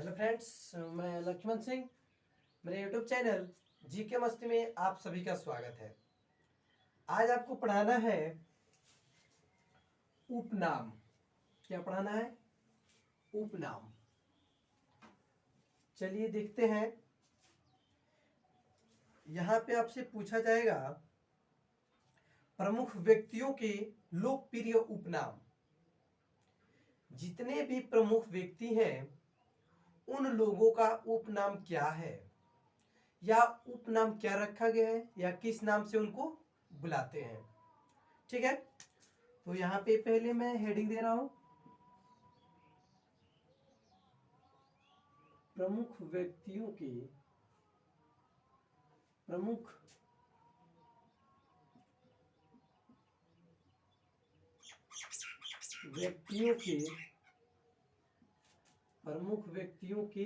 Hello friends, मैं लक्ष्मण सिंह। मेरे YouTube channel GK मस्ती में आप सभी का स्वागत है। आज आपको पढ़ाना है उपनाम। क्या पढ़ाना है? उपनाम। चलिए देखते हैं। यहाँ पे आपसे पूछा जाएगा प्रमुख व्यक्तियों के लोकप्रिय उपनाम। जितने भी प्रमुख व्यक्ति हैं उन लोगों का उपनाम क्या है या उपनाम क्या रखा गया है या किस नाम से उनको बुलाते हैं। ठीक है, तो यहाँ पे पहले मैं हेडिंग दे रहा हूं, प्रमुख व्यक्तियों के प्रमुख व्यक्तियों के प्रमुख व्यक्तियों के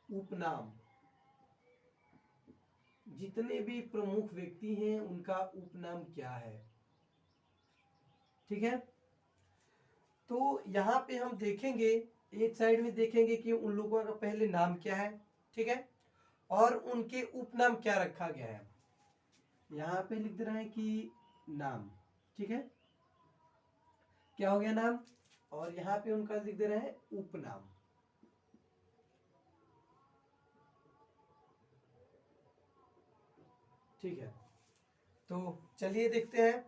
उपनाम। जितने भी प्रमुख व्यक्ति हैं उनका उपनाम क्या है। ठीक है, तो यहाँ पे हम देखेंगे, एक साइड में देखेंगे कि उन लोगों का पहले नाम क्या है। ठीक है, और उनके उपनाम क्या रखा गया है। यहाँ पे लिख दे रहे हैं कि नाम। ठीक है, क्या हो गया नाम, और यहाँ पे उनका लिख दे रहे हैं उपनाम। ठीक है, तो चलिए देखते हैं।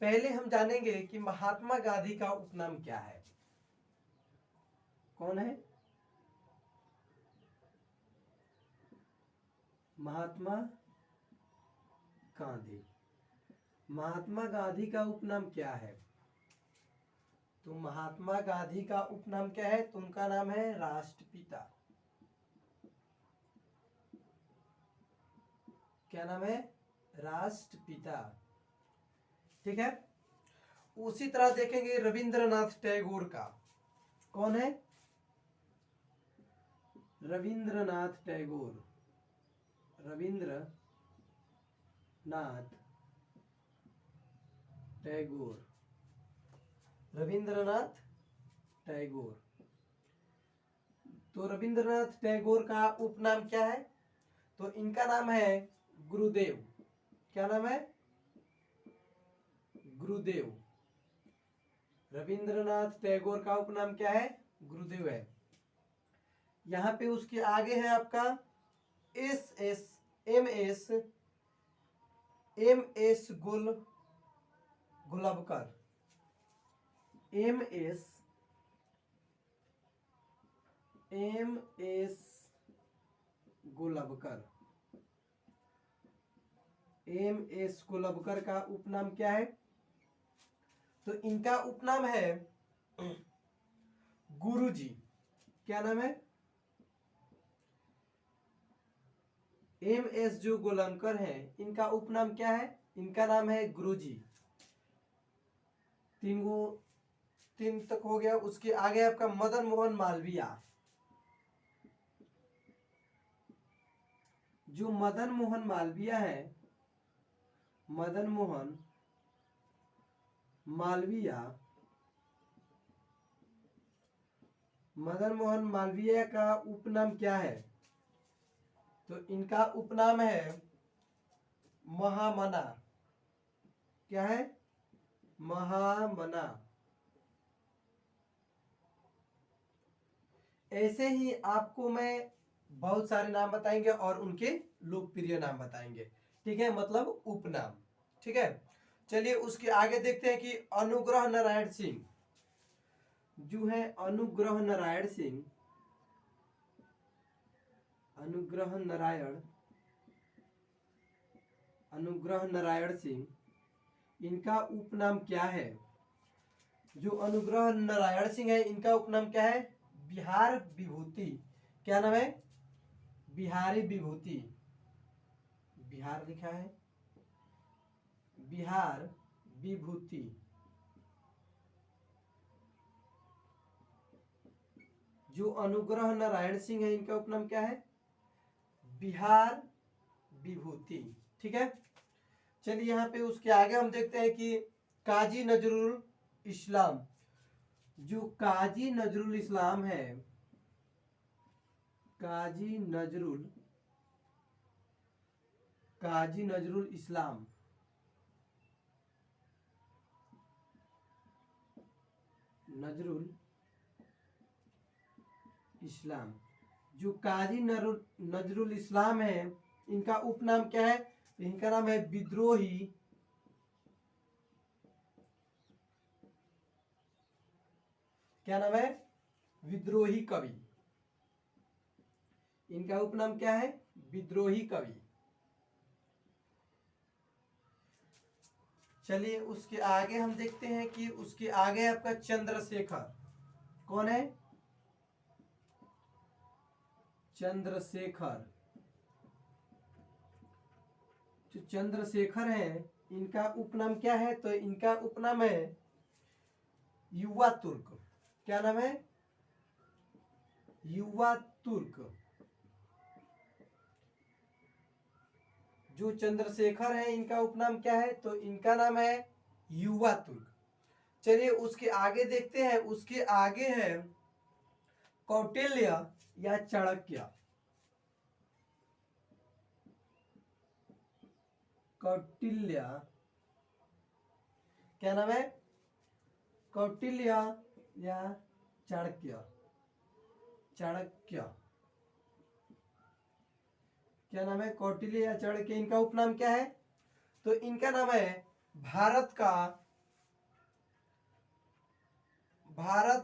पहले हम जानेंगे कि महात्मा गांधी का उपनाम क्या है। कौन है? महात्मा गांधी। महात्मा गांधी का उपनाम क्या है? तो महात्मा गांधी का उपनाम क्या है? तो उनका नाम है राष्ट्रपिता। क्या नाम है? राष्ट्रपिता। ठीक है, उसी तरह देखेंगे रविंद्रनाथ टैगोर का। कौन है? रविंद्रनाथ टैगोर। रविंद्रनाथ टैगोर। रविंद्रनाथ टैगोर। तो रविंद्रनाथ टैगोर का उपनाम क्या है? तो इनका नाम है गुरुदेव। क्या नाम है? गुरुदेव। रविंद्रनाथ टैगोर का उपनाम क्या है? गुरुदेव है। यहाँ पे उसके आगे है आपका S S M S Golwalkar. M S Golwalkar. M S Golwalkar का उपनाम क्या है? तो इनका उपनाम है गुरुजी। क्या नाम है? एम एस जो गोलंकर हैं इनका उपनाम क्या है? इनका नाम है गुरुजी। तीन तक हो गया। उसके आगे आपका मदन मोहन मालवीय। जो मदन मोहन मालवीय है, मदन मोहन मालवीय, मदन मोहन मालवीय का उपनाम क्या है? तो इनका उपनाम है महामना। क्या है? महामना। ऐसे ही आपको मैं बहुत सारे नाम बताएंगे और उनके लोकप्रिय नाम बताएंगे। ठीक है, मतलब उपनाम। ठीक है, चलिए उसके आगे देखते हैं कि अनुग्रह नारायण सिंह जो है, अनुग्रह नारायण सिंह, अनुग्रह नारायण सिंह, इनका उपनाम क्या है? जो अनुग्रह नारायण सिंह है इनका उपनाम क्या है? बिहार विभूति। क्या नाम है? बिहारी विभूति। बिहार लिखा है, बिहार विभूति। जो अनुग्रह नारायण सिंह है इनका उपनाम क्या है? बिहार विभूति। ठीक है, चलिए यहाँ पे उसके आगे हम देखते हैं कि काजी नजरुल इस्लाम। जो काजी नजरुल इस्लाम है काजी नजरुल इस्लाम। नजरुल इस्लाम, जो काजी नजरुल इस्लाम है, इनका उपनाम क्या है? इनका नाम है विद्रोही। क्या नाम है? विद्रोही कवि। इनका उपनाम क्या है? विद्रोही कवि। चलिए उसके आगे हम देखते हैं कि उसके आगे आपका चंद्रशेखर। कौन है? चंद्रशेखर। जो चंद्रशेखर है, इनका उपनाम क्या है? तो इनका उपनाम है युवा तुर्क। क्या नाम है? युवा तुर्क। जो चंद्रशेखर है, इनका उपनाम क्या है? तो इनका नाम है युवा तुर्क। चलिए उसके आगे देखते हैं। उसके आगे है कौटिल्य या चाणक्य। कौटिल्य। क्या नाम है? कौटिल्य या चाणक्य। चाणक्य। क्या नाम है? कौटिल्य या चाणक्य। इनका उपनाम क्या है? तो इनका नाम है भारत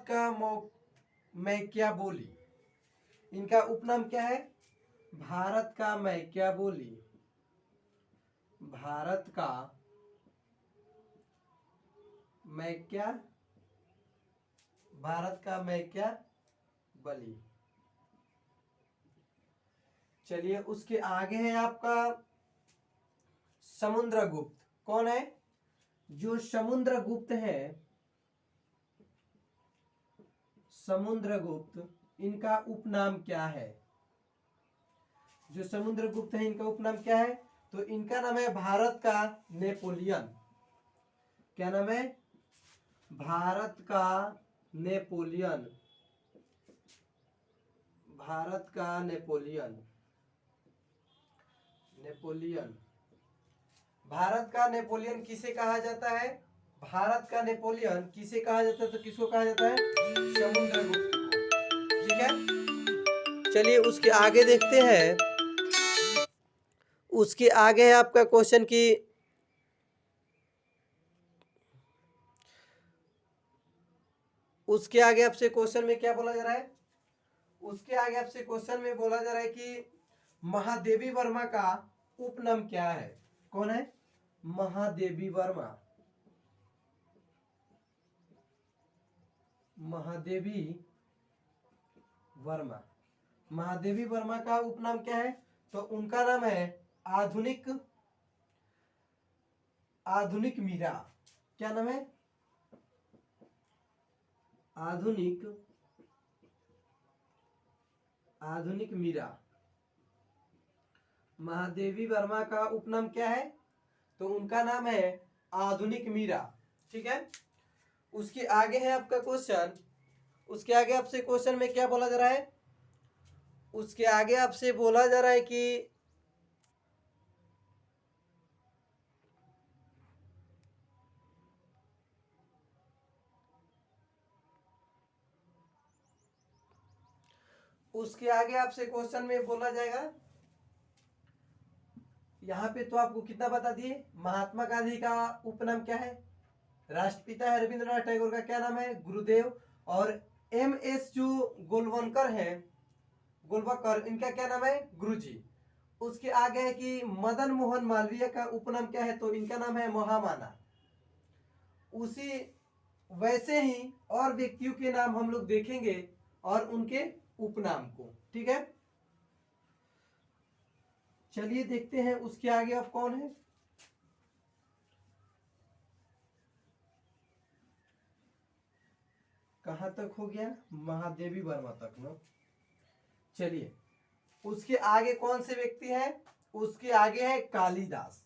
का मैकियावेली। इनका उपनाम क्या है? भारत का मैकियावेली। भारत का मैकियावेली। चलिए उसके आगे है आपका समुद्रगुप्त। कौन है? जो समुद्रगुप्त है, समुद्रगुप्त, इनका उपनाम क्या है? जो समुद्रगुप्त है, इनका उपनाम क्या है? तो इनका नाम है भारत का नेपोलियन। क्या नाम है? भारत का नेपोलियन। भारत का नेपोलियन। नेपोलियन। भारत का नेपोलियन किसे कहा जाता है? भारत का नेपोलियन किसे कहा जाता है? तो किसको कहा जाता है? समुद्रगुप्त को। ठीक है, चलिए उसके आगे देखते हैं। उसके आगे है आपका क्वेश्चन की उसके आगे आपसे क्वेश्चन में क्या बोला जा रहा है? उसके आगे आपसे क्वेश्चन में बोला जा रहा है कि महादेवी वर्मा का उपनाम क्या है? कौन है? महादेवी वर्मा। महादेवी वर्मा। महादेवी वर्मा का उपनाम क्या है? तो उनका नाम है आधुनिक मीरा। क्या नाम है? आधुनिक मीरा। महादेवी वर्मा का उपनाम क्या है? तो उनका नाम है आधुनिक मीरा। ठीक है, उसके आगे है आपका क्वेश्चन। उसके आगे आपसे क्वेश्चन में क्या बोला जा रहा है? उसके आगे आपसे बोला जा रहा है कि उसके आगे आपसे क्वेश्चन में बोला जाएगा, यहाँ पे तो आपको कितना बता दिए। महात्मा गांधी का उपनाम क्या है? राष्ट्रपिता है रविंद्रनाथ टैगोर का क्या नाम है? गुरुदेव। और MS जो गोलवलकर है, गोलवलकर, इनका क्या नाम है? गुरुजी। उसके आगे है कि मदन मोहन मालवीय का उपनाम क्या है? तो इनका नाम है महामाना। उसी वैसे ही और व्यक्तियों के नाम हम लोग देखेंगे और उनके उपनाम को। ठीक है, चलिए देखते हैं उसके आगे अब कौन है। कहां तक हो गया? महादेवी वर्मा तक ना। चलिए उसके आगे कौन से व्यक्ति हैं? उसके आगे है कालिदास।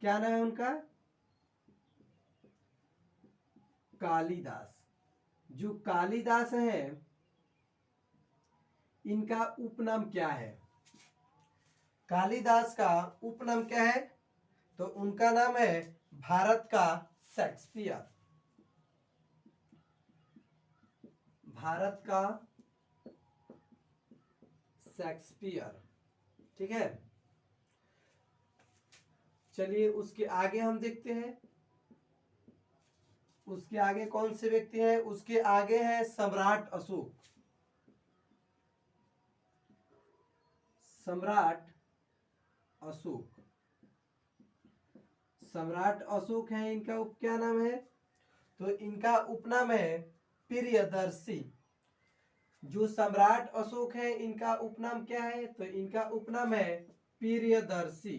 क्या नाम है उनका? कालिदास। जो कालिदास हैं, इनका उपनाम क्या है? कालिदास का उपनाम क्या है? तो उनका नाम है भारत का शेक्सपियर। भारत का शेक्सपियर, ठीक है। चलिए उसके आगे हम देखते हैं, उसके आगे कौन से व्यक्ति हैं? उसके आगे है सम्राट अशोक। सम्राट अशोक, सम्राट अशोक है इनका क्या नाम है? तो इनका उपनाम है प्रियदर्शी। जो सम्राट अशोक है इनका उपनाम क्या है? तो इनका उपनाम है प्रियदर्शी।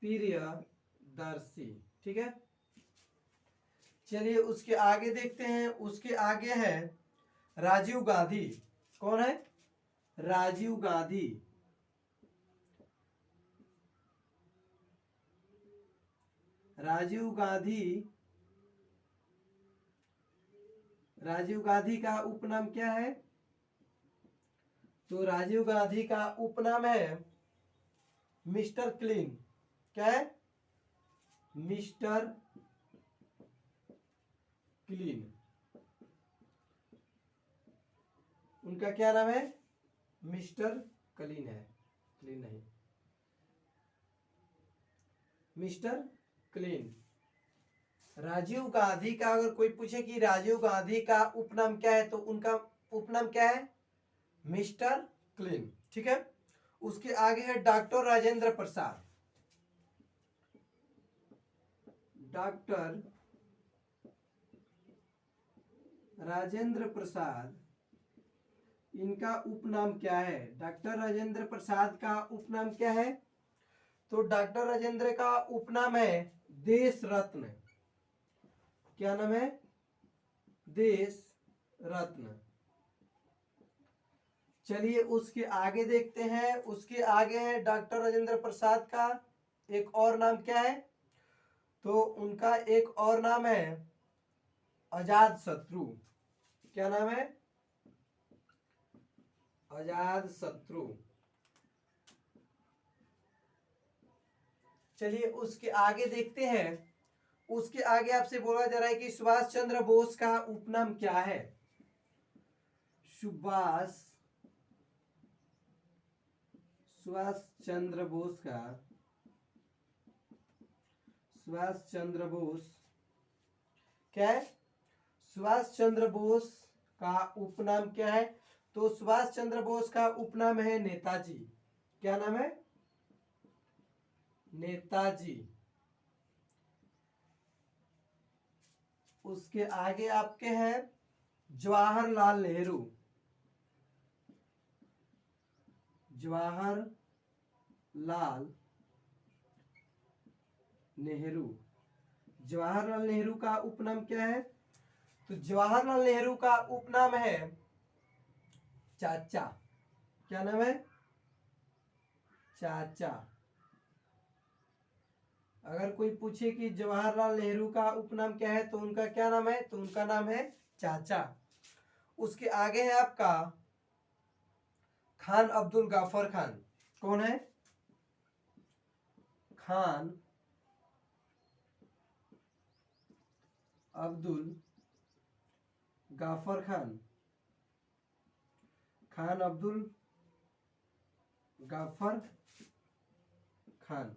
प्रियदर्शी, ठीक है। चलिए उसके आगे देखते हैं, उसके आगे है राजीव गांधी। कौन है? राजीव गांधी। राजीव गांधी, राजीव गांधी का उपनाम क्या है? तो राजीव गांधी का उपनाम है मिस्टर क्लीन। क्या है? Mister clean. उनका क्या नाम है? मिस्टर क्लीन है, क्लीन नहीं, मिस्टर क्लीन। राजीव गांधी का अगर कोई पूछे कि राजीव गांधी का उपनाम क्या है, तो उनका उपनाम क्या है? मिस्टर क्लीन, ठीक है। उसके आगे है डॉक्टर राजेंद्र प्रसाद। डॉक्टर राजेंद्र प्रसाद, इनका उपनाम क्या है? डॉक्टर राजेंद्र प्रसाद का उपनाम क्या है? तो डॉक्टर राजेंद्र का उपनाम है देश रत्न। क्या नाम है? देश रत्न। चलिए उसके आगे देखते हैं, उसके आगे है डॉक्टर राजेंद्र प्रसाद का एक और नाम क्या है? तो उनका एक और नाम है अजात शत्रु। क्या नाम है? अजात शत्रु। चलिए उसके आगे देखते हैं, उसके आगे आपसे बोला जा रहा है कि सुभाष चंद्र बोस का उपनाम क्या है? सुभाष चंद्र बोस का, सुभाष चंद्र बोस क्या है? सुभाष चंद्र बोस का उपनाम क्या है? तो सुभाष चंद्र बोस का उपनाम है नेताजी। क्या नाम है? नेताजी। उसके आगे आपके हैं जवाहरलाल नेहरू। जवाहरलाल नेहरू, जवाहरलाल नेहरू का उपनाम क्या है? तो जवाहरलाल नेहरू का उपनाम है चाचा। क्या नाम है? चाचा। अगर कोई पूछे कि जवाहरलाल नेहरू का उपनाम क्या है, तो उनका क्या नाम है? तो उनका नाम है चाचा। उसके आगे है आपका खान अब्दुल गाफर खान। कौन है? खान अब्दुल गाफर खान। खान अब्दुल गाफर खान।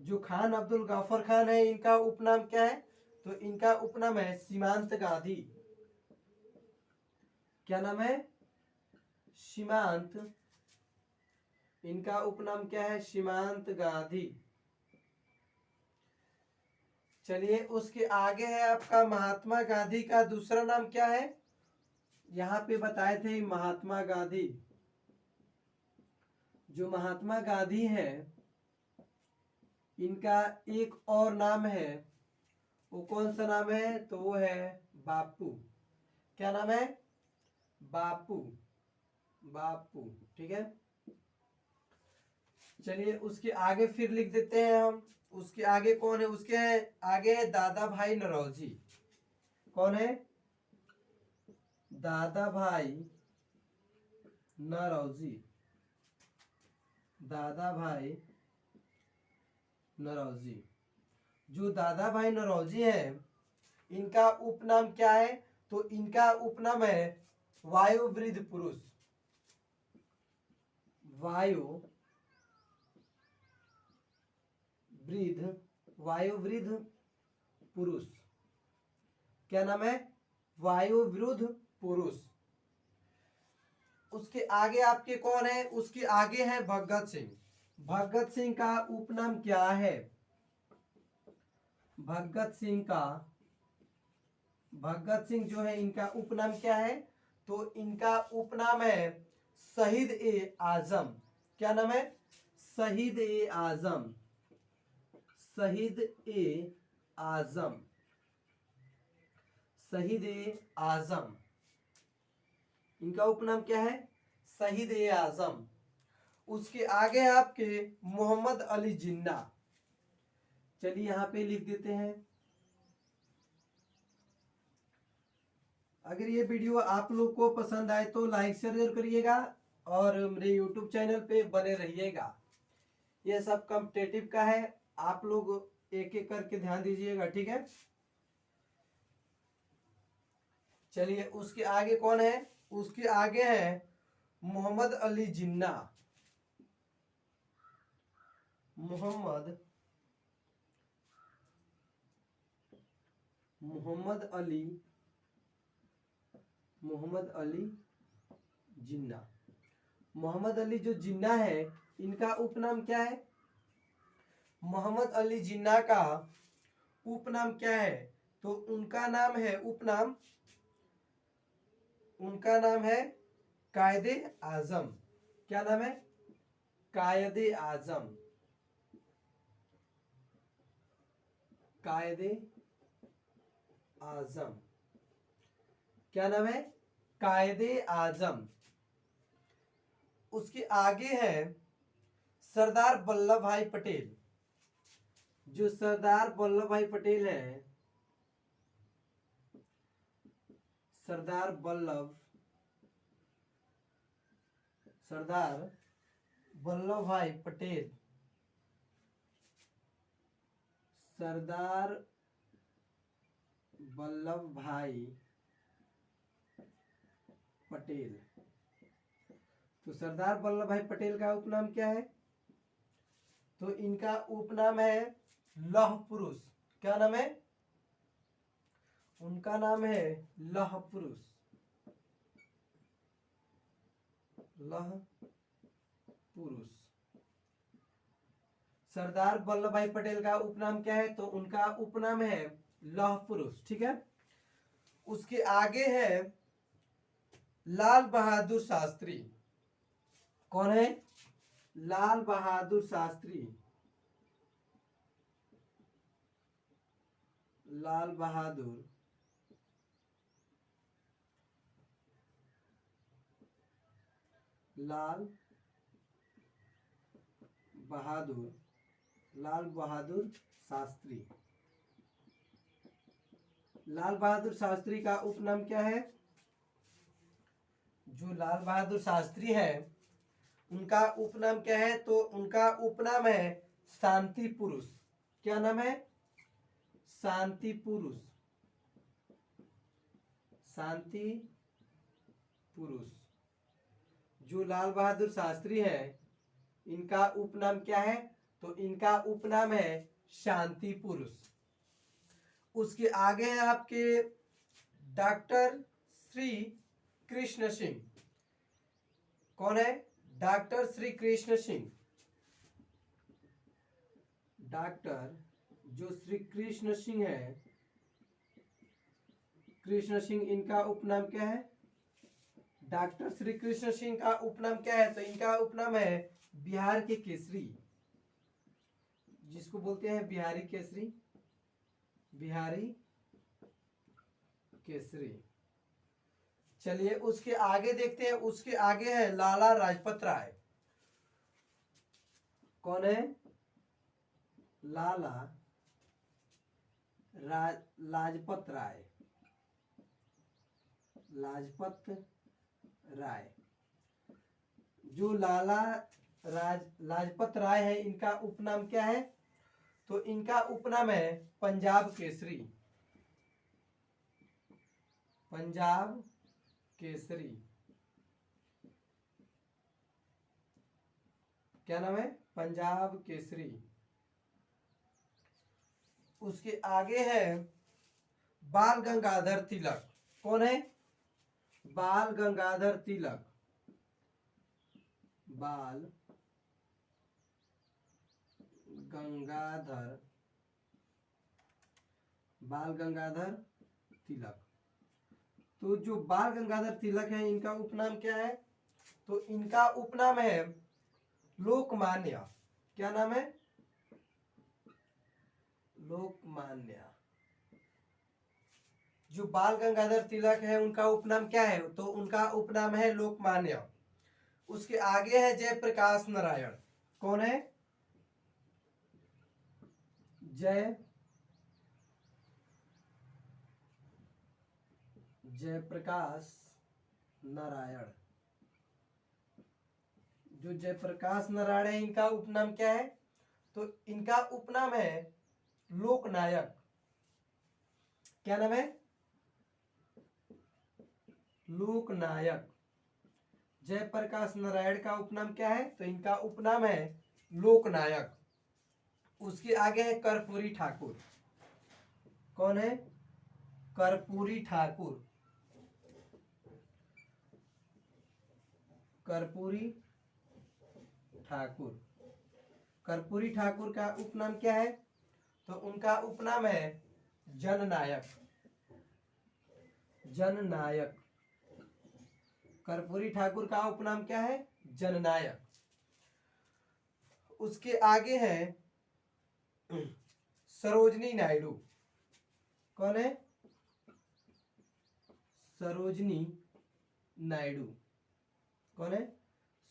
जो खान अब्दुल गाफर खान है, इनका उपनाम क्या है? तो इनका उपनाम है सीमांत गांधी। क्या नाम है? सीमांत। इनका उपनाम क्या है? सीमांत गांधी। चलिए उसके आगे है आपका महात्मा गांधी का दूसरा नाम क्या है? यहां पे बताए थे महात्मा गांधी। जो महात्मा गांधी है, इनका एक और नाम है, वो कौन सा नाम है? तो वो है बापू। क्या नाम है? बापू। बापू, ठीक है। चलिए उसके आगे फिर लिख देते हैं हम। उसके आगे कौन है? उसके आगे है दादा भाई नौरोजी। कौन है? दादा भाई नौरोजी, दादा भाई नौरोजी। जो दादा भाई नौरोजी है, इनका उपनाम क्या है? तो इनका उपनाम है वायुवृद्ध पुरुष। वायुवृद्ध पुरुष। क्या नाम है? वायुवृद्ध पुरुष। उसके आगे आपके कौन है? उसके आगे है भगत सिंह। भगत सिंह का उपनाम क्या है? भगत सिंह जो है, इनका उपनाम क्या है? तो इनका उपनाम है शहीद ए आजम। क्या नाम है? शहीद ए आजम। शहीद ए आजम। शहीद ए आजम, इनका उपनाम क्या है? शहीद ए आजम। उसके आगे है आपके मोहम्मद अली जिन्ना। चलिए यहां पे लिख देते हैं। अगर ये वीडियो आप लोग को पसंद आए तो लाइक शेयर जरूर करिएगा और मेरे यूट्यूब चैनल पे बने रहिएगा। ये सब कॉम्पिटेटिव का है, आप लोग एक एक करके ध्यान दीजिएगा, ठीक है। चलिए उसके आगे कौन है? उसके आगे है मोहम्मद अली जिन्ना। मोहम्मद अली जिन्ना। मोहम्मद अली जो जिन्ना है, इनका उपनाम क्या है? मोहम्मद अली जिन्ना का उपनाम क्या है? तो उनका नाम है, उपनाम उनका नाम है कायदे आजम। क्या नाम है? कायदे आजम। कायदे आजम। क्या नाम है? कायदे आजम। उसके आगे है सरदार वल्लभ भाई पटेल। जो सरदार वल्लभ भाई पटेल है, सरदार वल्लभ भाई पटेल। सरदार वल्लभ भाई पटेल। तो सरदार वल्लभ भाई पटेल का उपनाम क्या है? तो इनका उपनाम है लौह पुरुष। क्या नाम है? उनका नाम है लौह पुरुष। लौह पुरुष। सरदार वल्लभ भाई पटेल का उपनाम क्या है? तो उनका उपनाम है लौह पुरुष, ठीक है। उसके आगे है लाल बहादुर शास्त्री। कौन है? लाल बहादुर शास्त्री। लाल बहादुर शास्त्री। लाल बहादुर शास्त्री का उपनाम क्या है? जो लाल बहादुर शास्त्री है, उनका उपनाम क्या है? तो उनका उपनाम है शांति पुरुष। क्या नाम है? शांति पुरुष। शांति पुरुष। जो लाल बहादुर शास्त्री है, इनका उपनाम क्या है? तो इनका उपनाम है शांति पुरुष। उसके आगे है आपके डॉक्टर श्री कृष्ण सिंह। कौन है? डॉक्टर श्री कृष्ण सिंह। डॉक्टर जो श्री कृष्ण सिंह है, कृष्ण सिंह, इनका उपनाम क्या है? डॉक्टर श्री कृष्ण सिंह का उपनाम क्या है? तो इनका उपनाम है बिहार के केसरी, जिसको बोलते हैं बिहारी केसरी। बिहारी केसरी। चलिए उसके आगे देखते हैं। उसके आगे है लाला लाजपत राय। कौन है? लाला लाजपत राय। लाजपत राय। जो लाला लाजपत राय है, इनका उपनाम क्या है? तो इनका उपनाम है पंजाब केसरी। पंजाब केसरी। क्या नाम है? पंजाब केसरी। उसके आगे है बाल गंगाधर तिलक। कौन है? बाल गंगाधर तिलक। बाल गंगाधर बाल गंगाधर तिलक। तो जो बाल गंगाधर तिलक है, इनका उपनाम क्या है? तो इनका उपनाम है लोकमान्य। क्या नाम है? लोकमान्य। जो बाल गंगाधर तिलक है, उनका उपनाम क्या है? तो उनका उपनाम है लोकमान्य। उसके आगे है जयप्रकाश नारायण। कौन है? जयप्रकाश नारायण। जो जयप्रकाश नारायण है, इनका उपनाम क्या है? तो इनका उपनाम है लोकनायक। क्या नाम है? लोकनायक। जयप्रकाश नारायण का उपनाम क्या है? तो इनका उपनाम है लोकनायक। उसके आगे है कर्पूरी ठाकुर। कौन है? कर्पूरी ठाकुर। कर्पूरी ठाकुर। कर्पूरी ठाकुर का उपनाम क्या है? तो उनका उपनाम है जननायक। जननायक। कर्पूरी ठाकुर का उपनाम क्या है? जननायक। उसके आगे है सरोजनी नायडू। कौन है? सरोजनी नायडू। कौन है?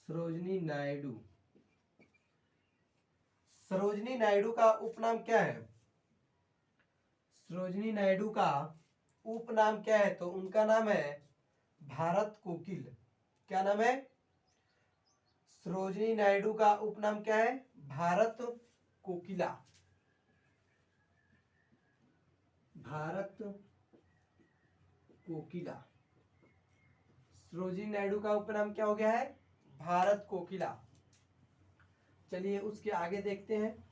सरोजनी नायडू। सरोजनी नायडू का उपनाम क्या है? सरोजनी नायडू का उपनाम क्या है? तो उनका नाम है भारत कोकिल। क्या नाम है? सरोजनी नायडू का उपनाम क्या है? भारत कोकिला। भारत कोकिला। सरोजिनी नायडू का उपनाम क्या हो गया है? भारत कोकिला। चलिए उसके आगे देखते हैं।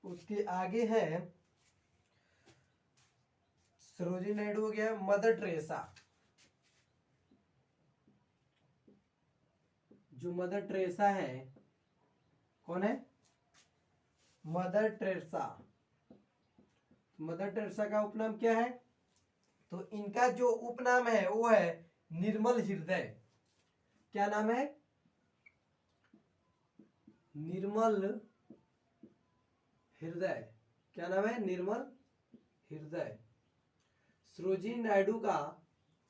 उसके आगे है सरोजिनी नायडू हो गया, मदर टेरेसा। जो मदर टेरेसा है, कौन है? Mother Teresa. मदर टेरेसा का उपनाम क्या है? तो इनका जो उपनाम है वो है निर्मल हृदय। क्या नाम है? निर्मल हृदय। क्या नाम है? निर्मल हृदय। सरोजिनी नायडू का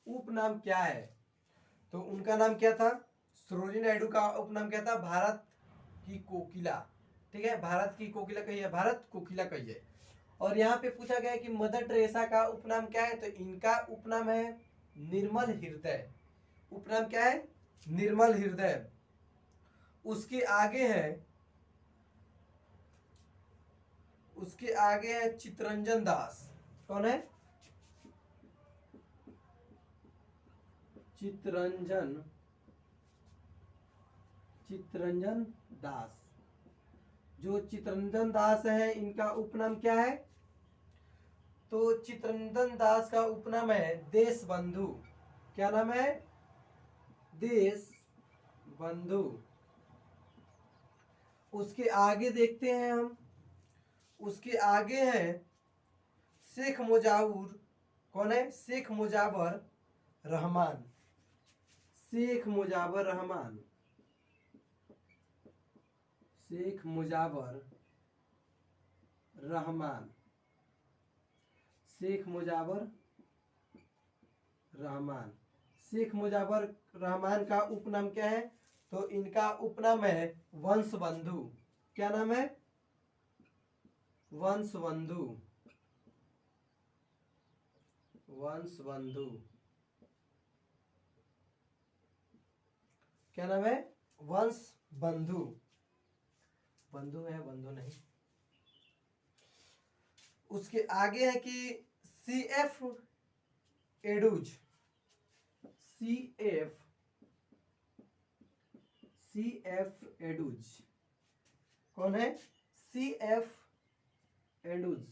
उपनाम क्या है? तो उनका नाम क्या था? सरोजिनी नायडू का उपनाम क्या था? भारत की कोकिला। ठीक है, भारत की कोकिला कहिए, भारत कोकिला कहिए। और यहाँ पे पूछा गया है कि मदर टेरेसा का उपनाम क्या है? तो इनका उपनाम है निर्मल हृदय। उपनाम क्या है? निर्मल हृदय। उसके आगे है चितरंजन दास। कौन है? चितरंजन दास। जो चितरंजन दास है, इनका उपनाम क्या है? तो चितरंजन दास का उपनाम है देश बंधु। क्या नाम है? देश बंधु। उसके आगे देखते हैं हम। उसके आगे है शेख मुजावर। कौन है? शेख मुजावर रहमान। शेख मुजावर रहमान। शेख मुजावर रहमान। शेख मुजावर रहमान। शेख मुजावर रहमान का उपनाम क्या है? तो इनका उपनाम है वंश बंधु। क्या नाम है? वंशबंधु, वंशबंधु क्या नाम है? वंशबंधु, बंधु है बंधु नहीं। उसके आगे है कि सी एफ एडुज, सी एफ एडुज कौन है? C F Andrews.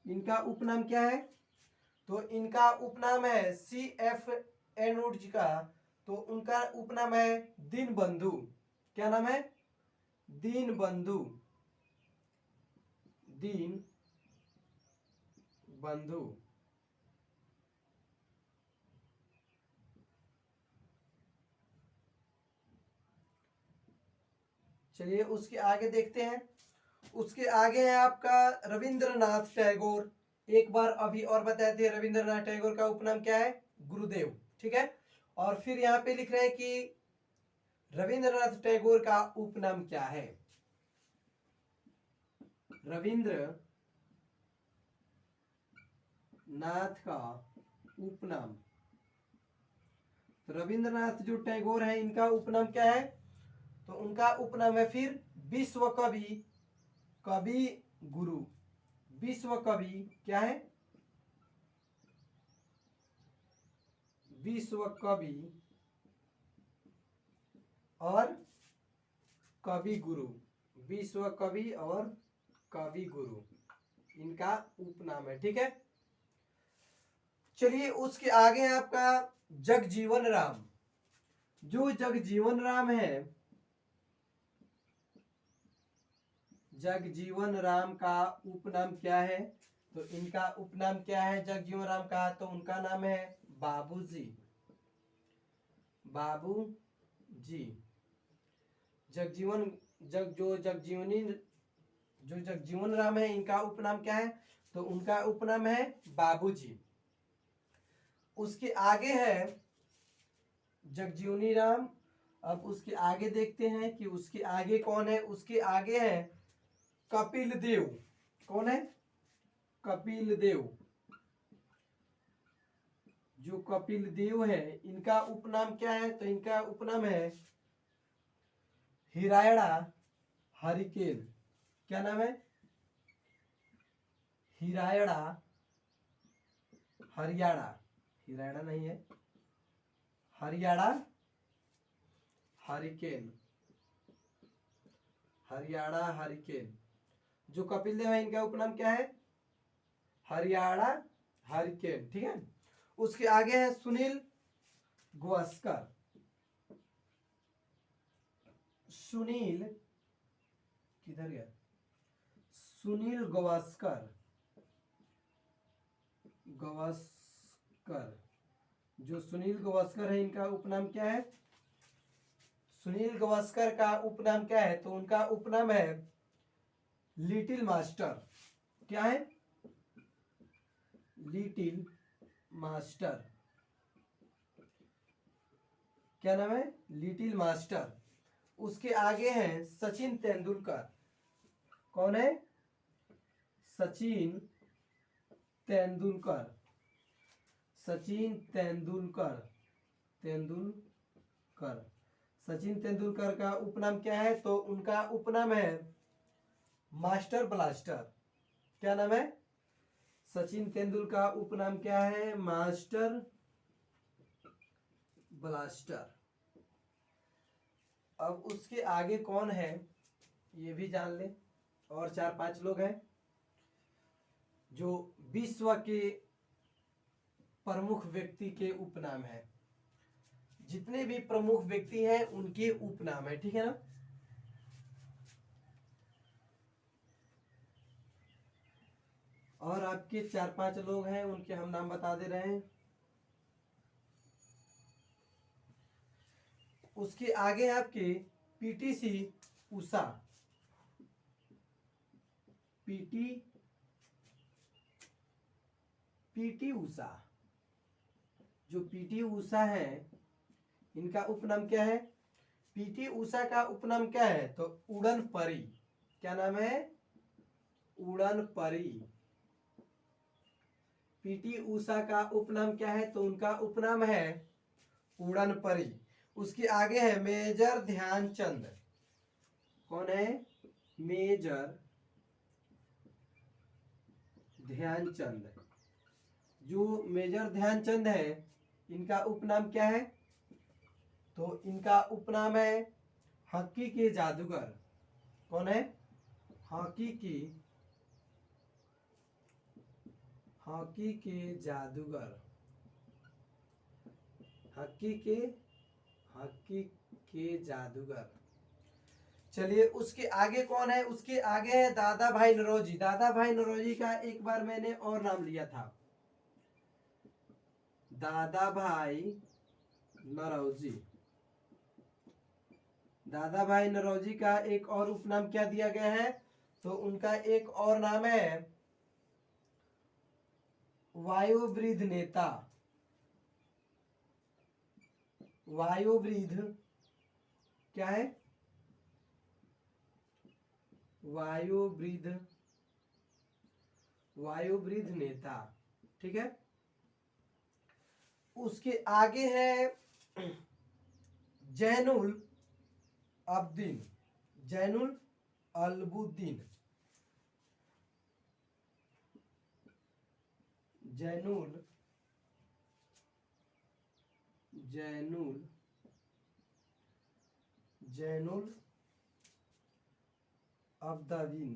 इनका उपनाम क्या है? तो इनका उपनाम है सी एफ एडुज का, तो उनका उपनाम है दीनबंधु। क्या नाम है? दीनबंधु, दीन बंधु। चलिए उसके आगे देखते हैं। उसके आगे है आपका रविंद्रनाथ टैगोर। एक बार अभी और बताए थे, रविंद्रनाथ टैगोर का उपनाम क्या है? गुरुदेव। ठीक है। और फिर यहाँ पे लिख रहे हैं कि रविंद्रनाथ टैगोर का उपनाम क्या है? रविंद्रनाथ का उपनाम, रविंद्रनाथ जो टैगोर है इनका उपनाम क्या है? तो उनका उपनाम है फिर विश्व कवि, कवि गुरु। विश्व कवि क्या है? विश्व कवि और कवि गुरु, विश्व कवि और कवि गुरु इनका उपनाम है। ठीक है। चलिए उसके आगे है आपका जगजीवन राम। जो जगजीवन राम है, जगजीवन राम का उपनाम क्या है? तो इनका उपनाम क्या है जगजीवन राम का? तो उनका नाम है बाबूजी, बाबूजी। जगजीवन जो जगजीवन राम है इनका उपनाम क्या है? तो उनका उपनाम है बाबूजी। उसके आगे है जगजीवनी राम। अब उसके आगे देखते हैं कि उसके आगे कौन है। उसके आगे है कपिल देव। कौन है? कपिल देव। जो कपिल देव है इनका उपनाम क्या है? तो इनका उपनाम है हिरायड़ा हरिकेन। क्या नाम है? हिरायड़ा, हरियाणा, हिरायड़ा नहीं है, हरियाणा हरिकेन, हरियाणा हरिकेन। जो कपिल देव है इनका उपनाम क्या है? हरियाणा हरिकेन। ठीक है। उसके आगे है सुनील गावस्कर। सुनील किधर गया? सुनील गावस्कर, गावस्कर। जो सुनील गावस्कर है इनका उपनाम क्या है? सुनील गावस्कर का उपनाम क्या है? तो उनका उपनाम है लिटिल मास्टर। क्या है? Little master. क्या नाम है? Little master. उसके आगे हैं सचिन तेंदुलकर। कौन है? सचिन तेंदुलकर, सचिन तेंदुलकर, तेंदुलकर। सचिन तेंदुलकर का उपनाम क्या है? तो उनका उपनाम है मास्टर ब्लास्टर। क्या नाम है? सचिन तेंदुलकर का उपनाम क्या है? Master blaster. अब उसके आगे कौन है ये भी जान ले। और 4-5 लोग हैं जो विश्व के प्रमुख व्यक्ति के उपनाम है। जितने भी प्रमुख व्यक्ति हैं उनके उपनाम है। ठीक है ना। और आपके 4-5 लोग हैं उनके हम नाम बता दे रहे हैं। उसके आगे आपके पीटीसी उषा, पीटी उषा। जो पीटी उषा है इनका उपनाम क्या है? पीटी उषा का उपनाम क्या है? तो उड़न परी। क्या नाम है? उड़न परी। पीटी उषा का उपनाम क्या है? तो उनका उपनाम है उड़न परी। उसके आगे है मेजर ध्यानचंद। कौन है? मेजर ध्यानचंद। जो मेजर ध्यानचंद है, इनका उपनाम क्या है? तो इनका उपनाम है हॉकी के जादूगर। कौन है? हॉकी के जादूगर। हॉकी के जादूगर। चलिए उसके आगे कौन है? उसके आगे है दादा भाई नौरोजी। दादा भाई नौरोजी का एक बार मैंने और नाम लिया था, दादा भाई नौरोजी। दादा भाई नौरोजी का एक और उपनाम क्या दिया गया है? तो उनका एक और नाम है वायोवृद्ध नेता। वायोवृद्ध क्या है? वायोवृद्ध नेता। ठीक है। उसके आगे है जैनुल अब्दीन। जैनुल अल्बुद्दीन। जैनुल अब्दादीन।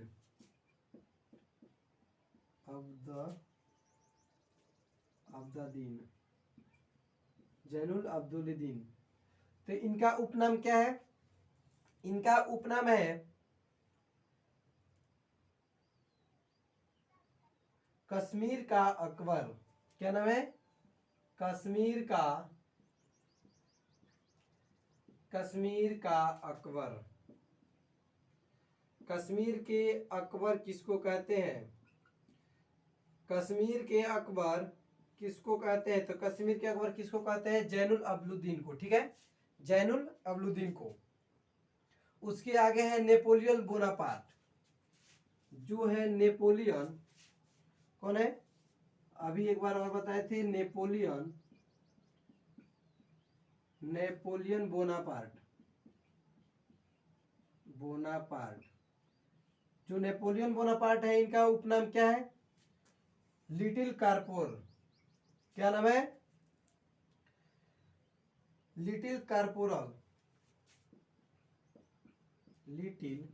अब्दादीन। जैनुल अब्दुल्दीन। तो इनका उपनाम क्या है? इनका उपनाम है कश्मीर का अकबर। क्या नाम है? कश्मीर का अकबर। कश्मीर के अकबर किसको कहते हैं? कश्मीर के अकबर किसको कहते हैं? तो कश्मीर के अकबर किसको कहते हैं? जैनुल अब्दुल्दीन को। ठीक है, जैनुल अब्दुल्दीन को। उसके आगे है नेपोलियन बोनापार्ट। जो है नेपोलियन, कौन है? अभी एक बार और बताए थे, नेपोलियन बोनापार्ट। जो नेपोलियन बोनापार्ट है, इनका उपनाम क्या है? लिटिल कारपोर। क्या नाम है? Little corporal. Little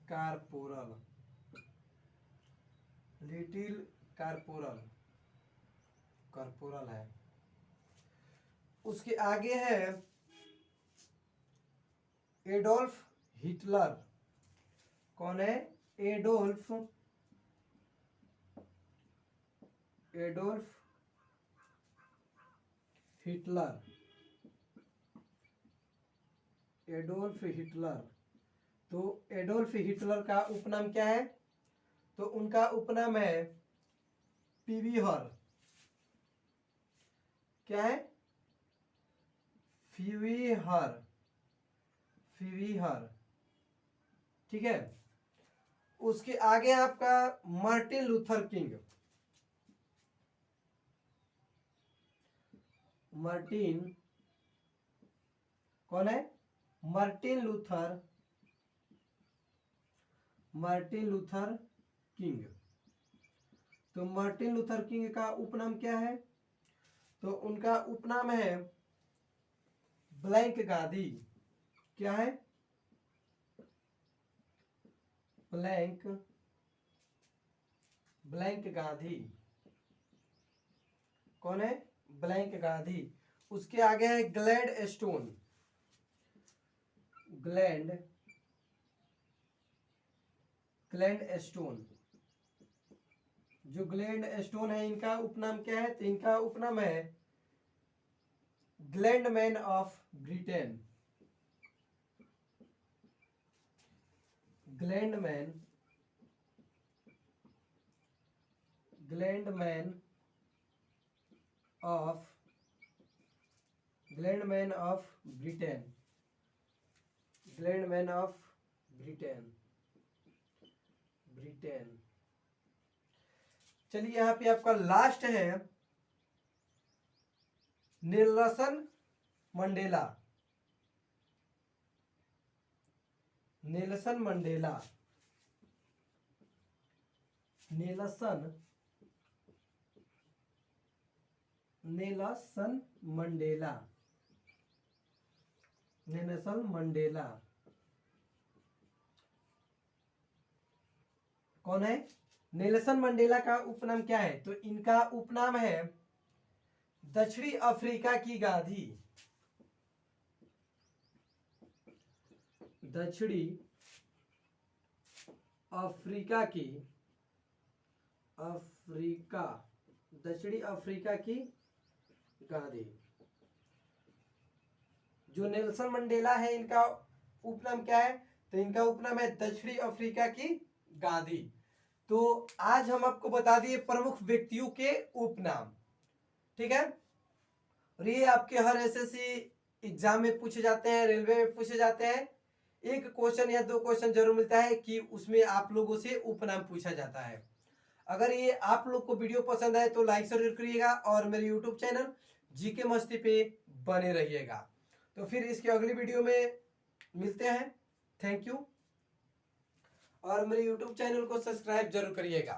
corporal. Little corporal है। उसके आगे है एडोल्फ हिटलर। कौन है? Adolf Hitler. तो एडोल्फ हिटलर का उपनाम क्या है? तो उनका उपनाम है पीवीहर। क्या है? फीवीहर। ठीक है। उसके आगे आपका मार्टिन लूथर किंग। कौन है? Martin Luther king. तो मार्टिन लूथर किंग का उपनाम क्या है? तो उनका उपनाम है ब्लैंक गांधी। क्या है? ब्लैंक गांधी। कौन है? ब्लैंक गांधी। उसके आगे है ग्लैड स्टोन। जो ग्लैड स्टोन है, इनका उपनाम क्या है? तो इनका उपनाम है ग्लैंडमैन ऑफ ब्रिटेन। ग्लैंडमैन ऑफ ग्लैंडमैन ऑफ ब्रिटेन, ग्लैंडमैन ऑफ ब्रिटेन, ब्रिटेन। चलिए यहाँ पे आपका लास्ट है Nelson Mandela, Nelson Mandela, Nelson, Nelson Mandela, Nelson Mandela कौन है? नेल्सन मंडेला का उपनाम क्या है? तो इनका उपनाम है दक्षिणी अफ्रीका की गांधी, दक्षिणी अफ्रीका की, अफ्रीका, दक्षिणी अफ्रीका की गांधी। जो नेल्सन मंडेला है इनका उपनाम क्या है? तो इनका उपनाम है दक्षिणी अफ्रीका की गांधी। तो आज हम आपको बता दिए प्रमुख व्यक्तियों के उपनाम, ठीक है। और ये आपके हर एसएससी एग्जाम में पूछे जाते हैं, रेलवे में पूछे जाते हैं। एक क्वेश्चन या दो क्वेश्चन जरूर मिलता है कि उसमें आप लोगों से उपनाम पूछा जाता है। अगर ये आप लोग को वीडियो पसंद आए तो लाइक जरूर करिएगा और मेरे यूट्यूब चैनल जीके मस्ती पे बने रहिएगा। तो फिर इसके अगली वीडियो में मिलते हैं। थैंक यू और मेरे यूट्यूब चैनल को सब्सक्राइब जरूर करिएगा।